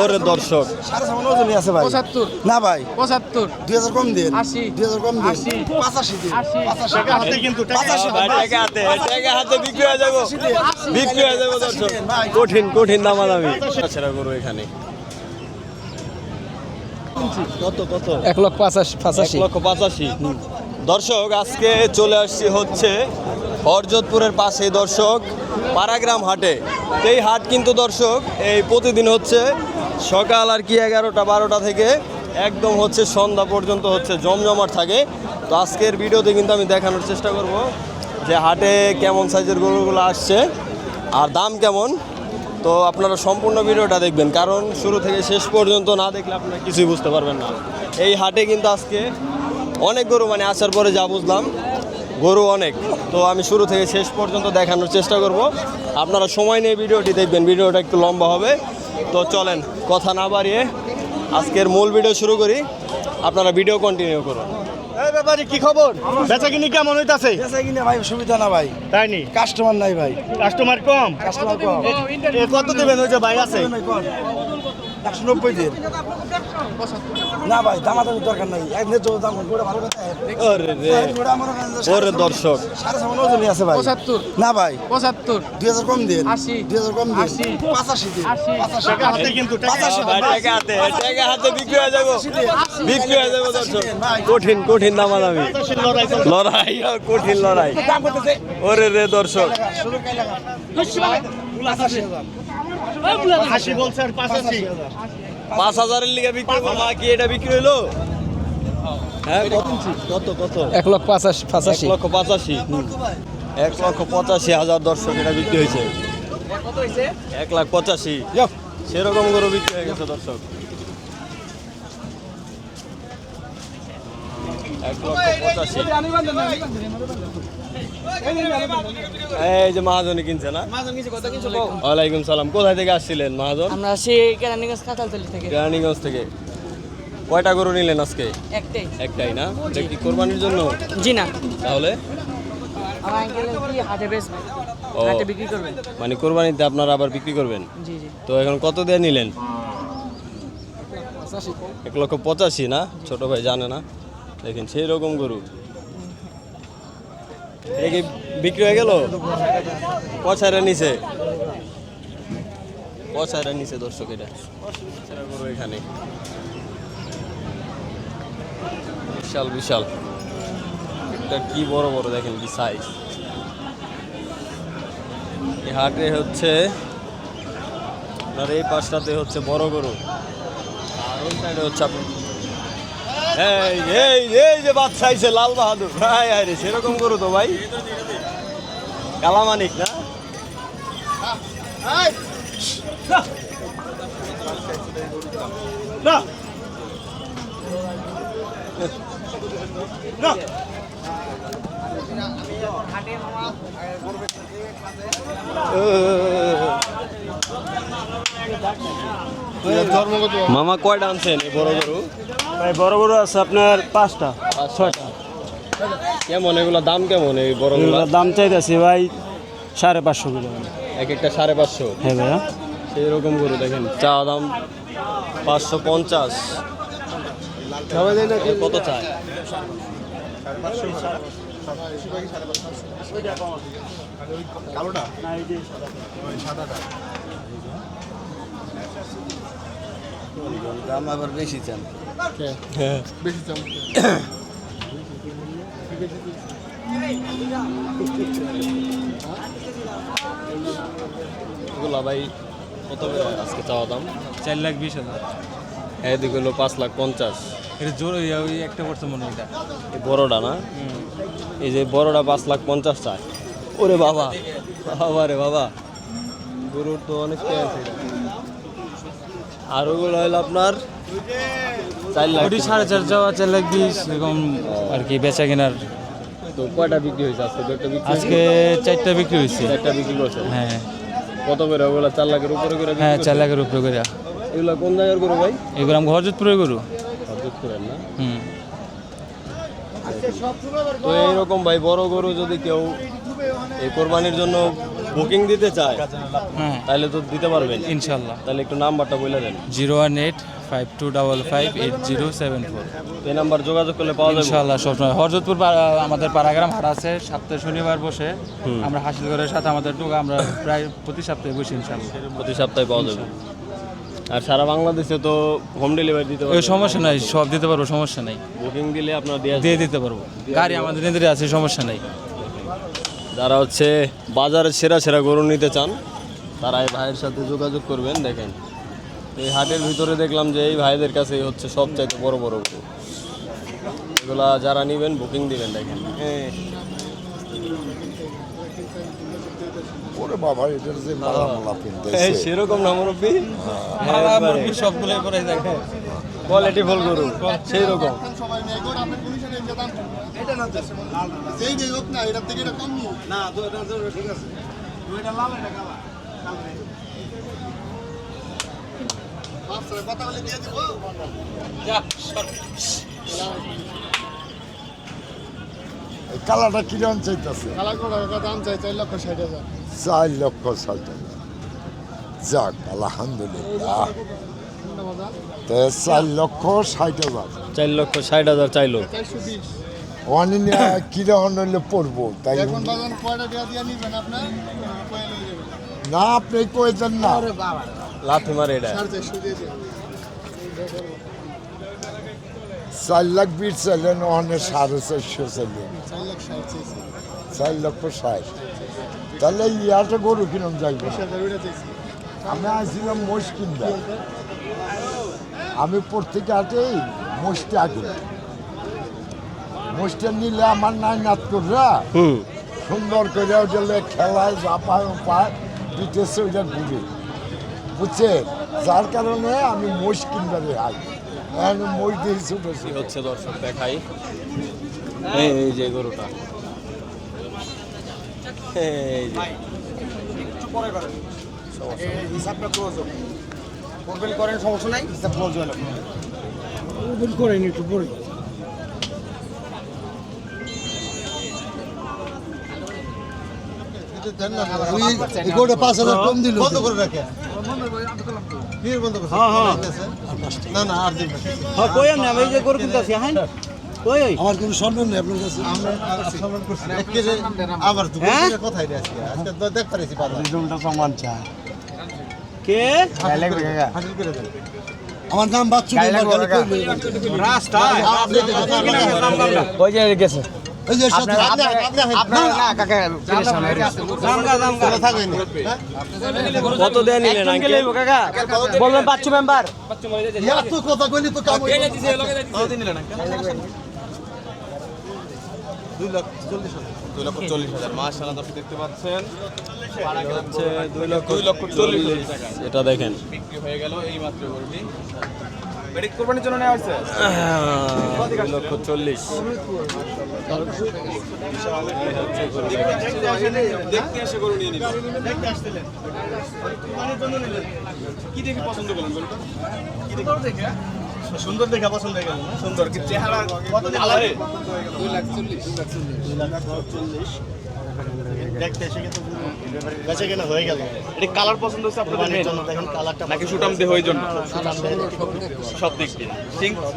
ওরে দর্শক না ভাই 75 2000 কম দিন 80 2000 কম দিন 85 দিন 85 টাকা হাতে কিন্তু টাকা হাতে বিক্রি হয়ে যাবো দর্শক কঠিন দামাদামি সেটা করবো এখানে কত 1,85,000 দর্শক আজকে চলে আসছি হচ্ছে হরজতপুরের পাশে দর্শক পাড়াগ্রাম হাটে। এই হাট কিন্তু দর্শক এই প্রতিদিন হচ্ছে সকাল আর কি 11টা-12টা থেকে একদম হচ্ছে সন্ধ্যা পর্যন্ত হচ্ছে জমজমাট থাকে। তো আজকের ভিডিওতে কিন্তু আমি দেখানোর চেষ্টা করব যে হাটে কেমন সাইজের গরুগুলো আসছে আর দাম কেমন। তো আপনারা সম্পূর্ণ ভিডিওটা দেখবেন, কারণ শুরু থেকে শেষ পর্যন্ত না দেখলে আপনারা কিছুই বুঝতে পারবেন না। এই হাটে কিন্তু আজকে অনেক গরু, মানে আসার পরে যা বুঝলাম গরু অনেক। তো আমি শুরু থেকে শেষ পর্যন্ত দেখানোর চেষ্টা করব, আপনারা সময় নিয়ে ভিডিওটি দেখবেন, ভিডিওটা একটু লম্বা হবে। তো চলেন কথা না বাড়িয়ে আজকের মূল ভিডিও শুরু করি, আপনারা ভিডিও কন্টিনিউ করুন। এই ব্যাপারে কি খবর? বেচাকিনি কেমন হইতাছে? বেচাকিনি ভাই সুবিধা না ভাই, তাই নি? কাস্টমার নাই ভাই, কাস্টমার কম। কত দেবেন? ওই যে ভাই আছে 190 দিন না ভাই, দামাদামি দরকার নাই, এক ন্যায্য দাম গোটা ভালো কথা। ওরে দর্শক 7.5 ওজনই আছে ভাই। 75 না ভাই 75 2000 কম দিন 80 2000 কম দিন 85 দিন 85 টাকা হাতে কিন্তু টাকা হাতে বিক্রি হয়ে যাবো দর্শক। কঠিন দামাদামি লড়াই, কঠিন লড়াই। ওরে রে দর্শক 80 বলছে আর 85 5,000-এর লিগে বিক্রি মামা, কি এটা বিক্রি হইলো? হ্যাঁ কত 1,85,000 1,85,000 দর্শক এটা বিক্রি হয়েছে। 1,85,000 সেরকম গরু বিক্রি হয়ে গেছে দর্শক। 1,85,000 এই যে মহাজনী কিনছে না? ওয়ালাইকুম সালাম। কোথায় থেকে আসছিলেন মহাজন? আমরা আসি কেরানীগঞ্জ কাঁঠালতলী থেকে। কেরানীগঞ্জ থেকে। কয়টা গরু নিলেন আজকে? একটাই না? এটা কি কোরবানির জন্য? জি না, তাহলে আমার আঙ্কেল কি হাটে বেচবে, ও, হাটে বিক্রি করবেন। মানে কোরবানিতে আপনারা আবার বিক্রি করবেন? জি জি। তো এখন কত দিয়ে নিলেন? 1,85,000 না? ছোট ভাই জানে না, দেখেন সেই রকম গরু। এটা কি বিক্রি হয়ে গেল? পছাইরা নিচে দর্শক। এটা গরু এখানে বিশাল এটা কি বড় দেখেন কি সাইজ। এই হাটে হচ্ছে আপনার এই পাশটাতে হচ্ছে বড় গরু, আর ওই সাইডে হচ্ছে আপনার এই যে বাচ্চা আইছে লাল বাহাদুর। রে সেরকম গরু তো ভাই, কালামানিক না? মামা কয়টা আনছেন এই বড় গরু? ভাই বড় গরু আছে আপনার 5টা 6টা। কেমন এগুলো দাম কেমন? এই বড়গুলো দাম চাইতেছি ভাই 550 কিলো, এক একটা 550। হ্যাঁ ভাইয়া সেই রকম গরু দেখেন, চা দাম 550। কত চায়? দাম আবার বেশি চান? বেশি চাম এগুলা ভাই কত আজকে চাওয়া দাম? 4,20,000। এদিকে হলো 5,50,000। এটা জোর ওই একটা পড়ছে মনে হয় এটা। এই বড়টা না? এই যে বড়টা 5,50,000 চায়। ওরে বাবা রে বাবা, গরুর তো অনেকটাই আছে। আর ওগুলো হলো আপনার 4 লাখ। ওটি 4.5 যাওয়া 4,20,000 এরকম আর কি বেচা কেনার। তো কয়টা বিক্রি হয়েছে আজকে? দুটো বিক্রি? আজকে 4টা বিক্রি হয়েছে। 4টা বিক্রি করছে? হ্যাঁ। কত করে ওগুলো? 4 লাখের উপরে করে? হ্যাঁ 4 লাখের উপরে করে। এগুলো কোন জায়গার গরু ভাই? এগুলো আমি হরজতপুরের গরু। হরজতপুরের না? হুম। তো এইরকম ভাই বড় গরু যদি কেউ এই কোরবানির জন্য বুকিং দিতে চায় হ্যাঁ তাহলে তো দিতে পারবেন ইনশাল্লাহ। তাহলে একটু নাম্বারটা বলে দেন। 01852558074। এই নাম্বার যোগাযোগ করলে পাওয়া যাবে ইনশাল্লাহ সবসময় হরজতপুর আমাদের পাড়াগ্রাম হাট আছে, সপ্তাহে শনিবার বসে। আমরা হাসিলগড়ের সাথে আমাদের টুকা আমরা প্রায় প্রতি সপ্তাহে বসি ইনশাল্লাহ। প্রতি সপ্তাহে পাওয়া যাবে। আর সারা বাংলাদেশে তো হোম ডেলিভারি দিতে ওই পারবেন। সমস্যা নাই, সব দিতে পারবো, সমস্যা নাই, বুকিং দিলে আপনার দিয়ে দিতে পারবো। গাড়ি আমাদের নিজেরই আছে, সমস্যা নাই। যারা হচ্ছে বাজারে সেরা সেরা গরু নিতে চান তারা এই ভাইয়ের সাথে যোগাযোগ করবেন। দেখেন এই হাটের ভিতরে দেখলাম যে এই ভাইদের কাছেই হচ্ছে সবচাইতে বড় বড় গরু। এগুলা যারা নেবেন বুকিং দিবেন। দেখেন ওরে বাবা এটার যে মালা পিনতে সেরকম না মুরব্বী, সবগুলো করে দেখেন কোয়ালিটি ফুল গরু সেই রকম। কালাটা কিরম চাইতেছে? দাম চাই 4,60,000। 4,60,000। যাক আলহামদুলিল্লাহ। তো 4,60,000 4,60,000 চাইলো। অনিনে কিরম হইলে পড়বো তাই না আপনি কয়েছেন না লাথি মারে এটা 4,20,000 চাইলেন, ওখানে 4,400 চাইলেন, 4,60,000। তাহলে ইয়াটা গরু কিরম যাইবে? আমি আসছিলাম মোষ কিনতে, আমি প্রত্যেকে হাটেই মোষটা আগে মোষটা নিলে আমার নাই নাত কররা সুন্দর করে ওটা খেলায় জাপায় পায় দিতেছে, ওইটা ঘুরে বুঝছে, যার কারণে আমি মোষ কিনবারে আই মোষ দিয়ে ছুটেছি। হচ্ছে দর্শক দেখাই এই যে গরুটা, এই যে হিসাবটা ক্লোজ করবেন, করেন, সমস্যা নাই, হিসাব ক্লোজ হলো। করেন একটু পরে। গোটা 5,000 কম দিল, বন্ধ করে রাখে। না না আর দিন আমার কোনো সম্মান নেই আপনার কাছে। আবার কোথায় আজকে দেখ পারিছি সম্মান চায় কে হাসিল করে দেন। আমার নাম বাচ্চু গেছে এই যে সাথে কত দেয়া নিলেন আঙ্কেল? বলবেন 5 মেম্বার এত কথা কইলি তো কাম হইবে। 2,40,000 মাশাআল্লাহ দর্শক দেখতে পাচ্ছেন হচ্ছে 2,40,000 এটা দেখেন বিক্রি হয়ে গেল এই মাত্র গরুটি। বেড়ি কোরবানির জন্য নেওয়া হয়েছে 2,40,000 দেখতে এসে গরু নিয়ে নিলাম। দেখতে আসছিলেন কোরবানির জন্য নিলেন, কি দেখে পছন্দ করলেন গরুটা? কি দেখে সুন্দর দেখা পছন্দ হয়ে গেল না? সুন্দর, কি চেহারা কত দিন আলাদা? 2,40,000 দেখতে এসে কিন্তু বেঁচে কেনা হয়ে গেল। এটা কালার পছন্দ হচ্ছে আপনাদের জন্য দেখেন কালারটা নাকি সুটাম দেহ ওই জন্য? সব দিক দিয়ে